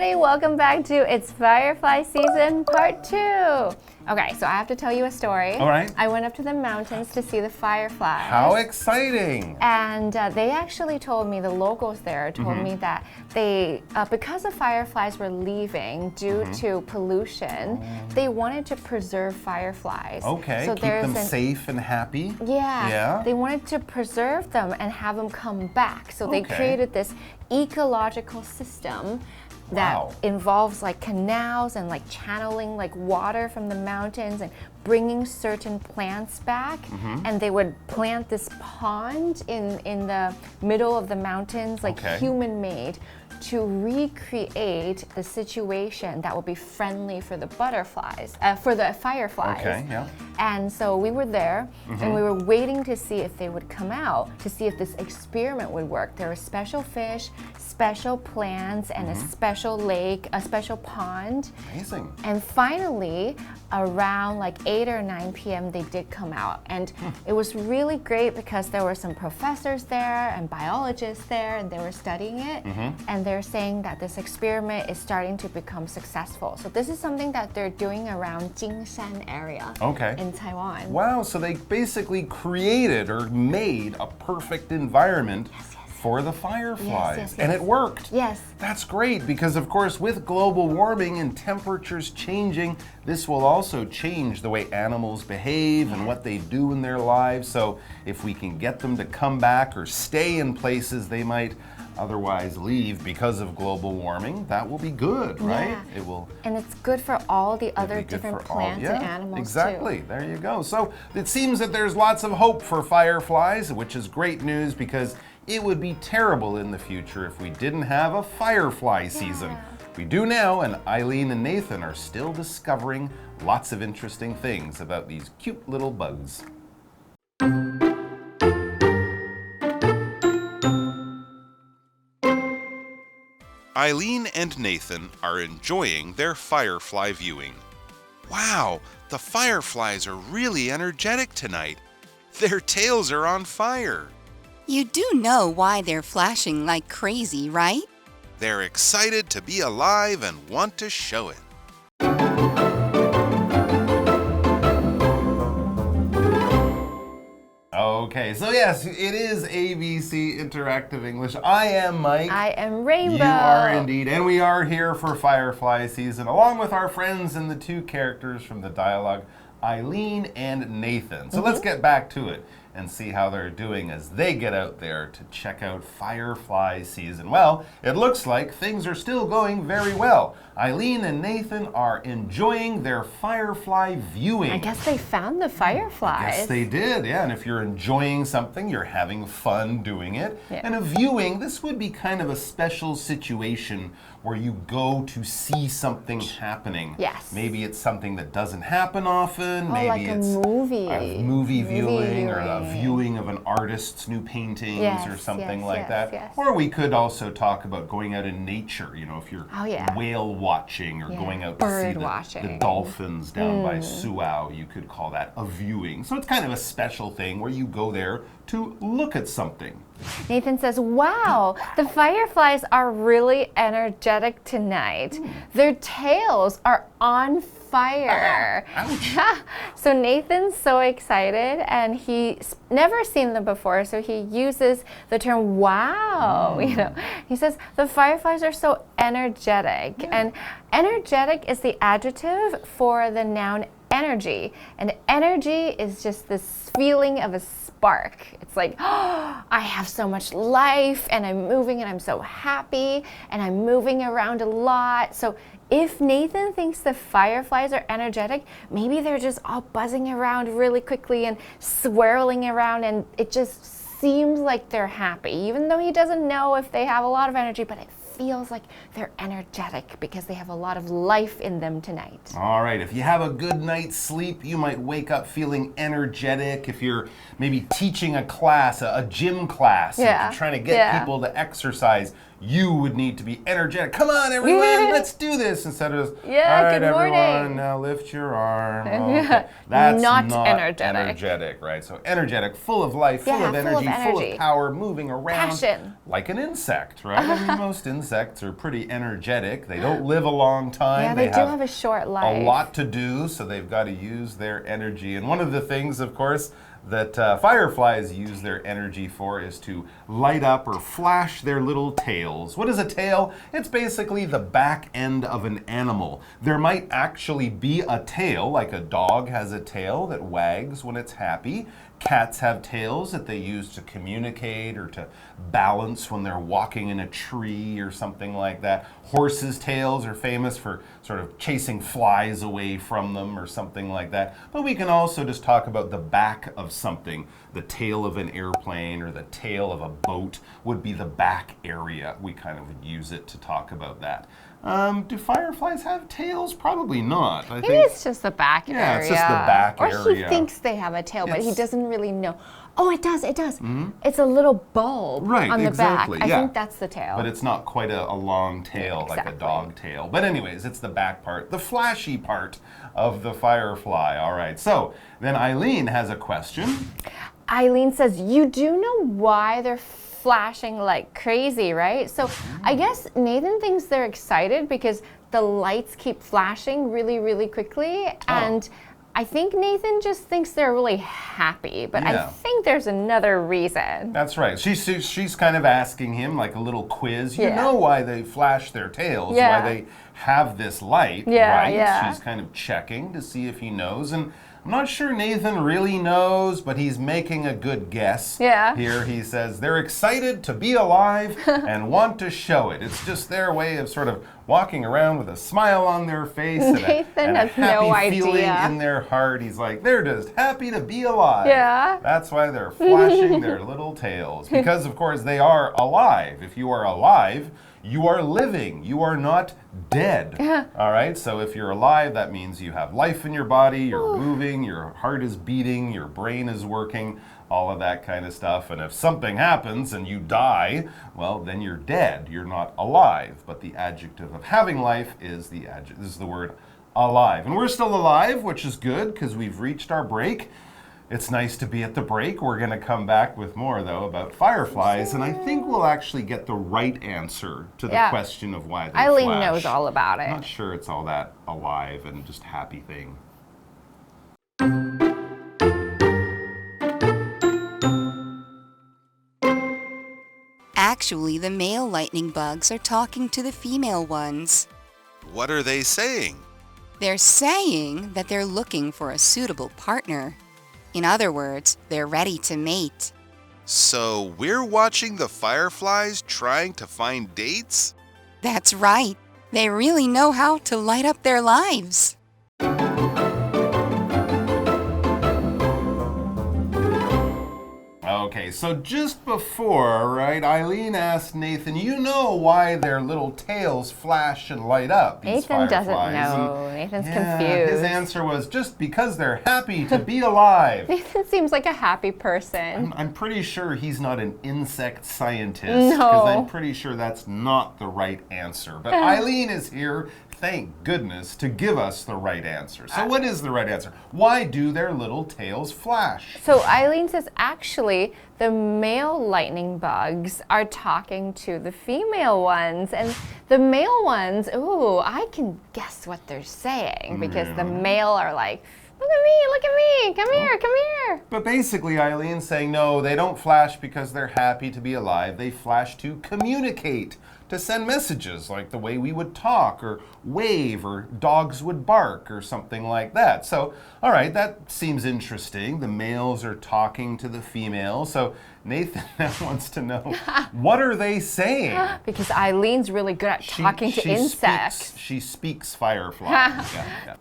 everybody, welcome back to It's Firefly Season Part 2. Okay, so I have to tell you a story. All right. I went up to the mountains to see the fireflies. How exciting! And they actually told me, the locals there told me that they, because the fireflies were leaving due to pollution, they wanted to preserve fireflies. Okay, so keep them safe and happy. Yeah, they wanted to preserve them and have them come back. So they created this ecological system that involves like canals and like channeling like water from the mountains and bringing certain plants back. And they would plant this pond in the middle of the mountains, like human-made, to recreate the situation that will be friendly for the butterflies, for the fireflies. Okay, yeah. And so we were there, and we were waiting to see if they would come out, to see if this experiment would work. There were special fish, special plants, and a special lake, a special pond. Amazing. And finally, around like 8 or 9 p.m., they did come out. And it was really great because there were some professors there and biologists there, and they were studying it. And they're saying that this experiment is starting to become successful. So this is something that they're doing around Jingshan area in Taiwan. Wow, so they basically created or made a perfect environment for the fireflies. And it worked. Yes. That's great because, of course, with global warming and temperatures changing, this will also change the way animals behave and what they do in their lives. So if we can get them to come back or stay in places they might otherwise leave because of global warming, that will be good, right? It will. And it's good for all the other different plants and animals exactly. too. There you go. So it seems that there's lots of hope for fireflies, which is great news because it would be terrible in the future if we didn't have a firefly season. We do now, and Eileen and Nathan are still discovering lots of interesting things about these cute little bugs. Eileen and Nathan are enjoying their firefly viewing. Wow, the fireflies are really energetic tonight. Their tails are on fire. You do know why they're flashing like crazy, right? They're excited to be alive and want to show it. Okay, so yes, it is ABC Interactive English. I am Mike. I am Rainbow. You are indeed, and we are here for Firefly season, along with our friends and the two characters from the dialogue, Eileen and Nathan. So let's get back to it and see how they're doing as they get out there to check out Firefly season. Well, it looks like things are still going very well. Eileen and Nathan are enjoying their firefly viewing. I guess they found the fireflies. Yes, they did, yeah. And if you're enjoying something, you're having fun doing it. And a viewing, this would be kind of a special situation where you go to see something happening. Yes. Maybe it's something that doesn't happen often. Maybe like it's a movie. A movie viewing or a viewing of an artist's new paintings or something like that. Or we could also talk about going out in nature, you know, if you're whale watching or going out to see the dolphins down by Suao, you could call that a viewing. So it's kind of a special thing where you go there to look at something. Nathan says, wow, the fireflies are really energetic tonight. Their tails are on fire. So Nathan's so excited, and he's never seen them before, so he uses the term wow. You know, he says the fireflies are so energetic, and energetic is the adjective for the noun energy, and energy is just this feeling of a spark. It's like, oh, I have so much life, and I'm moving, and I'm so happy, and I'm moving around a lot. So if Nathan thinks the fireflies are energetic, maybe they're just all buzzing around really quickly and swirling around, and it just seems like they're happy, even though he doesn't know if they have a lot of energy, but it feels like they're energetic because they have a lot of life in them tonight. All right, if you have a good night's sleep, you might wake up feeling energetic. If you're maybe teaching a class, a gym class, if you're trying to get people to exercise, you would need to be energetic. Come on, everyone, let's do this. Instead of, all right, good morning. everyone, now lift your arm. Okay. That's not energetic. Right? So energetic, full of life, full of energy, full of power, moving around. Passion. Like an insect, right? I mean, most insects are pretty energetic. They don't live a long time. Yeah, they do have a short life. A lot to do, so they've got to use their energy. And one of the things, of course, that fireflies use their energy for is to light up or flash their little tails. What is a tail? It's basically the back end of an animal. There might actually be a tail, like a dog has a tail that wags when it's happy. Cats have tails that they use to communicate or to balance when they're walking in a tree or something like that. Horses' tails are famous for sort of chasing flies away from them or something like that. But we can also just talk about the back of something. The tail of an airplane or the tail of a boat would be the back area. We kind of would use it to talk about that. Do fireflies have tails? Probably not. Maybe it's just the back area. Yeah, it's just the back area. Or he thinks they have a tail, but he doesn't really know. Oh, it does. It's a little bulb on the back. I think that's the tail. But it's not quite a long tail, like a dog tail. But anyways, it's the back part, the flashy part of the firefly. All right, so then Eileen has a question. Eileen says, you do know why they're flashing like crazy, right? So I guess Nathan thinks they're excited because the lights keep flashing really, really quickly. And I think Nathan just thinks they're really happy, but I think there's another reason. That's right. She's kind of asking him like a little quiz. You know why they flash their tails, why they have this light, right? She's kind of checking to see if he knows. And I'm not sure Nathan really knows, but he's making a good guess. Here he says they're excited to be alive and want to show it. It's just their way of sort of walking around with a smile on their face and a happy feeling in their heart. He's like, they're just happy to be alive. That's why they're flashing their little tails. Because, of course, they are alive. If you are alive, you are living. You are not dead. All right? So if you're alive, that means you have life in your body, you're moving, your heart is beating, your brain is working, all of that kind of stuff. And if something happens and you die, well, then you're dead. You're not alive. But the adjective of having life is the word alive. And we're still alive, which is good because we've reached our break. It's nice to be at the break. We're going to come back with more, though, about fireflies, and I think we'll actually get the right answer to the question of why they flash. Eileen knows all about it. I'm not sure it's all that alive and just happy thing. Actually, the male lightning bugs are talking to the female ones. What are they saying? They're saying that they're looking for a suitable partner. In other words, they're ready to mate. So we're watching the fireflies trying to find dates? That's right. They really know how to light up their lives. Okay, so just before, right, Eileen asked Nathan, you know why their little tails flash and light up, these Nathan fireflies. Doesn't know. Nathan's confused. His answer was just because they're happy to be alive. Nathan seems like a happy person. I'm pretty sure he's not an insect scientist, because I'm pretty sure that's not the right answer. But Eileen is here, thank goodness, to give us the right answer. So what is the right answer? Why do their little tails flash? So Eileen says, actually, the male lightning bugs are talking to the female ones. And the male ones, I can guess what they're saying. Because the male are like, look at me, come here. But basically, Eileen's saying, no, they don't flash because they're happy to be alive. They flash to communicate, to send messages, like the way we would talk or wave or dogs would bark or something like that. So, all right, that seems interesting. The males are talking to the females. So Nathan now wants to know, what are they saying? Because Eileen's really good at talking to insects. She speaks firefly.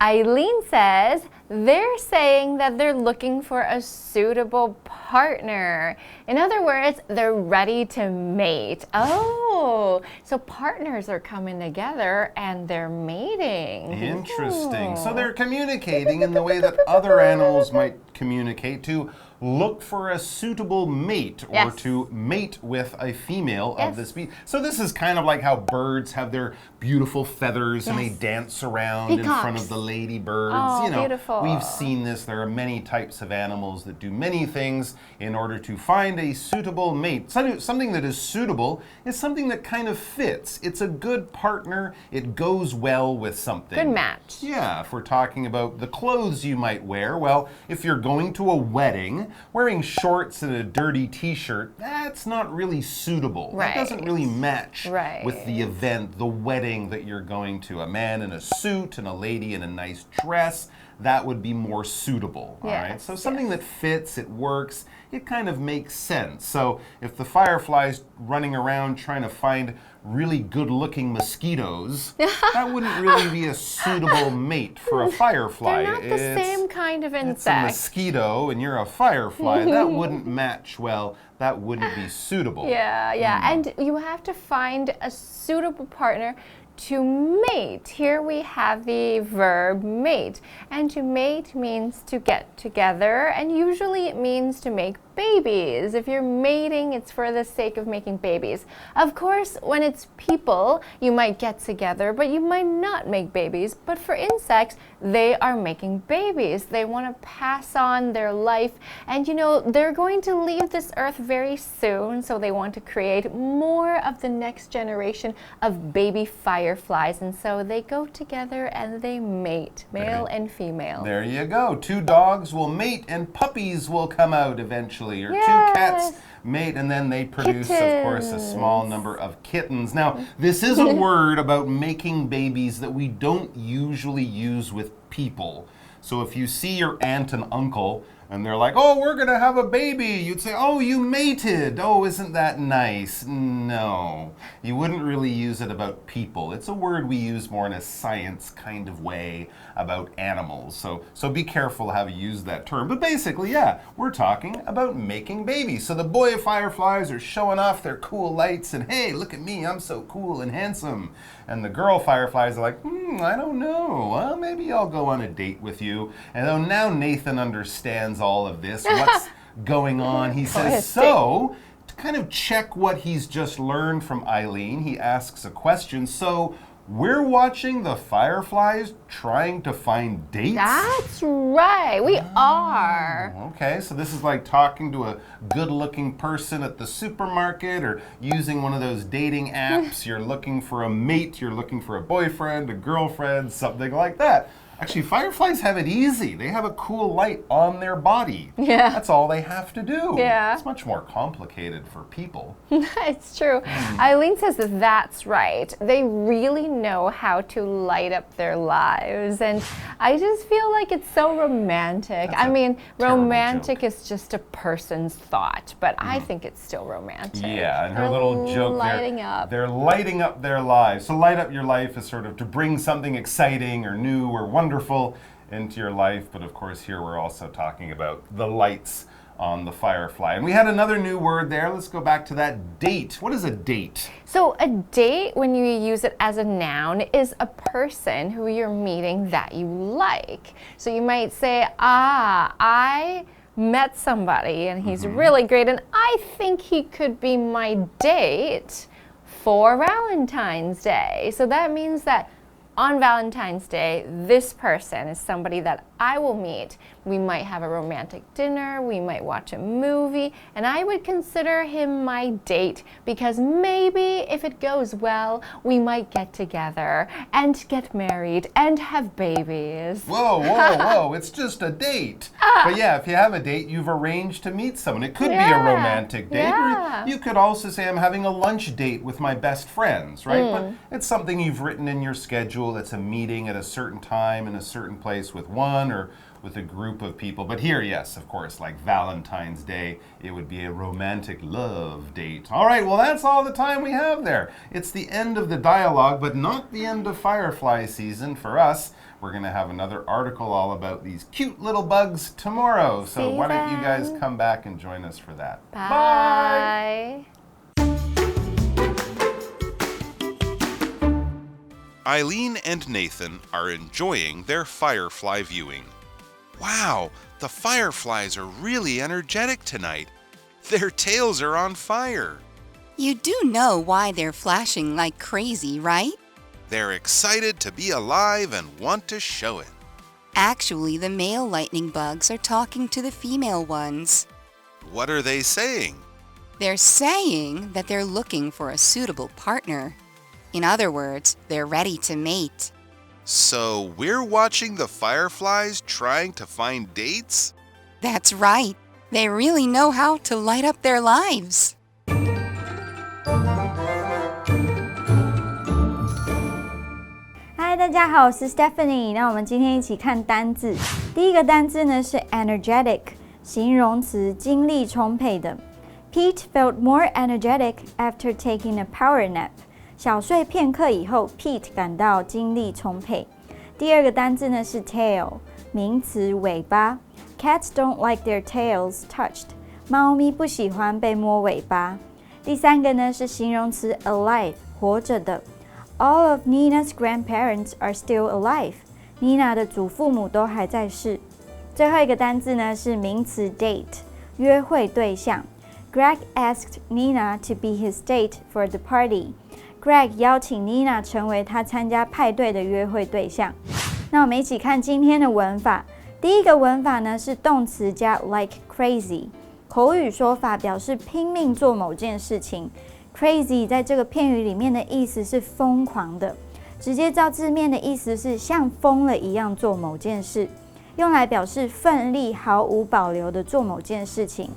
Eileen says they're saying that they're looking for a suitable partner. In other words, they're ready to mate. Oh, so partners are coming together and they're mating. Interesting. So they're communicating in the way that other animals might communicate, to look for a suitable mate or to mate with a female of the species. So this is kind of like how birds have their beautiful feathers and they dance around in front of the ladybirds. Oh, you know, beautiful. We've seen this. There are many types of animals that do many things in order to find a suitable mate. Something that is suitable is something that kind of fits. It's a good partner. It goes well with something. Good match. Yeah, if we're talking about the clothes you might wear, well, if you're going to a wedding, wearing shorts and a dirty t-shirt, that's not really suitable. Right. That doesn't really match Right. with the event, the wedding that you're going to. A man in a suit and a lady in a nice dress, that would be more suitable. All right. So something that fits, it works, it kind of makes sense. So if the firefly's running around trying to find really good-looking mosquitoes, that wouldn't really be a suitable mate for a firefly. They're not the same kind of insect. It's a mosquito and you're a firefly. That wouldn't match well. That wouldn't be suitable. Yeah. And you have to find a suitable partner to mate. Here we have the verb mate. And to mate means to get together, and usually it means to make babies. If you're mating, it's for the sake of making babies. Of course, when it's people, you might get together, but you might not make babies. But for insects, they are making babies. They want to pass on their life. And you know, they're going to leave this earth very soon, so they want to create more of the next generation of baby fireflies. And so they go together and they mate, male and female. There you go. Two dogs will mate and puppies will come out eventually. Or two cats mate and then they produce, of course, a small number of kittens. Now, this is a word about making babies that we don't usually use with people. So if you see your aunt and uncle and they're like, oh, we're going to have a baby, you'd say, oh, you mated. Oh, isn't that nice? No, you wouldn't really use it about people. It's a word we use more in a science kind of way about animals. So be careful how you use that term. But basically, yeah, we're talking about making babies. So the boy fireflies are showing off their cool lights and, hey, look at me, I'm so cool and handsome. And the girl fireflies are like, I don't know. Well, maybe I'll go on a date with you. And now Nathan understands all of this, what's going on. He says, so, to kind of check what he's just learned from Eileen, he asks a question. So, we're watching the fireflies trying to find dates? That's right, we are. Okay, so this is like talking to a good-looking person at the supermarket or using one of those dating apps. You're looking for a mate, you're looking for a boyfriend, a girlfriend, something like that. Actually, fireflies have it easy. They have a cool light on their body. Yeah. That's all they have to do. Yeah. It's much more complicated for people. It's true. Eileen says that's right. They really know how to light up their lives. And I just feel like it's so romantic. I mean, romantic is just a person's thought, but I think it's still romantic. Yeah, and her little joke lighting up. They're lighting up their lives. So light up your life is sort of to bring something exciting or new or wonderful into your life, but of course here we're also talking about the lights on the firefly. And we had another new word there. Let's go back to that, date. What is a date? So a date, when you use it as a noun, is a person who you're meeting that you like. So you might say, I met somebody and he's really great and I think he could be my date for Valentine's Day. So that means that on Valentine's Day, this person is somebody that I will meet. We might have a romantic dinner, we might watch a movie, and I would consider him my date because maybe if it goes well, we might get together and get married and have babies. Whoa, it's just a date. But yeah, if you have a date, you've arranged to meet someone. It could be a romantic date. Or you could also say, I'm having a lunch date with my best friends, right? But it's something you've written in your schedule. It's a meeting at a certain time in a certain place with one or with a group of people. But here, yes, of course, like Valentine's Day, it would be a romantic love date. All right, well, that's all the time we have there. It's the end of the dialogue, but not the end of Firefly season for us. We're going to have another article all about these cute little bugs tomorrow. So why don't you guys come back and join us for that? Bye. Eileen and Nathan are enjoying their firefly viewing. Wow, the fireflies are really energetic tonight. Their tails are on fire. You do know why they're flashing like crazy, right? They're excited to be alive and want to show it. Actually, the male lightning bugs are talking to the female ones. What are they saying? They're saying that they're looking for a suitable partner. In other words, they're ready to mate. So we're watching the fireflies trying to find dates? That's right. They really know how to light up their lives. Hi， 大家好，我是 Stephanie。那我们今天一起看单字。第一个单字呢是 energetic， 形容词，精力充沛的。Pete felt more energetic after taking a power nap。小睡片刻以后 ，Pete 感到精力充沛。第二个单字呢是 tail， 名词，尾巴。Cats don't like their tails touched。猫咪不喜欢被摸尾巴。第三个呢是形容词 alive， 活着的。All of Nina's grandparents are still alive. Nina 的祖父母都还在世。最后一个单字呢是名词 date， 约会对象。Greg asked Nina to be his date for the party. Greg 邀请 Nina 成为他参加派对的约会对象。那我们一起看今天的文法。第一个文法呢是动词加 like crazy， 口语说法表示拼命做某件事情。Crazy 在这个片语里面的意思是疯狂的，直接照字面的意思是像疯了一样做某件事，用来表示奋力毫无保留的做某件事情。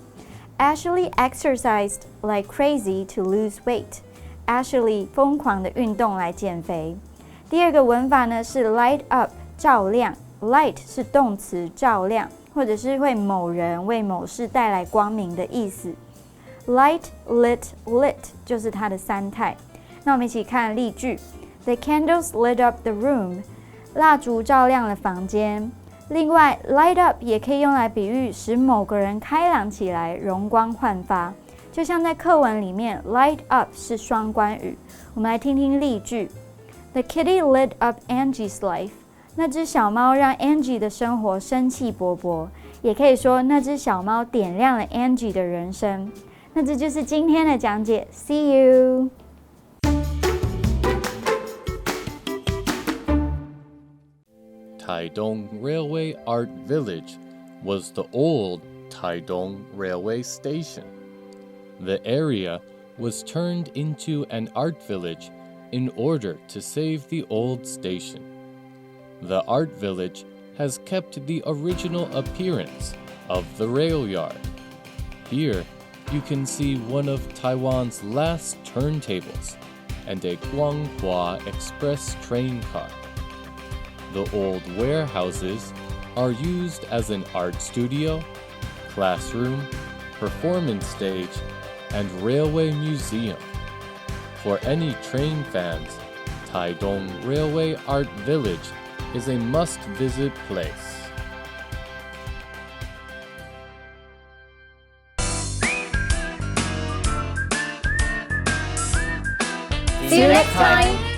Ashley exercised like crazy to lose weight. Ashley 疯狂的运动来减肥。第二个文法呢是 light up， 照亮。Light 是动词，照亮，或者是为某人为某事带来光明的意思。Light, lit, lit 就是它的三态。那我们一起看例句。The candles lit up the room. 蜡烛照亮了房间。另外 light up 也可以用来比喻使某个人开朗起来，容光焕发。就像在课文里面 light up 是双关语。我们来听听例句。The kitty lit up Angie's life. 那只小猫让 Angie 的生活生气勃勃。也可以说那只小猫点亮了 Angie 的人生。那这就是今天的讲解。See you. Taitung Railway Art Village was the old Taitung Railway Station. The area was turned into an art village in order to save the old station. The art village has kept the original appearance of the rail yard. Here, you can see one of Taiwan's last turntables and a Guanghua Express train car. The old warehouses are used as an art studio, classroom, performance stage, and railway museum. For any train fans, Taitung Railway Art Village is a must-visit place. See you next time!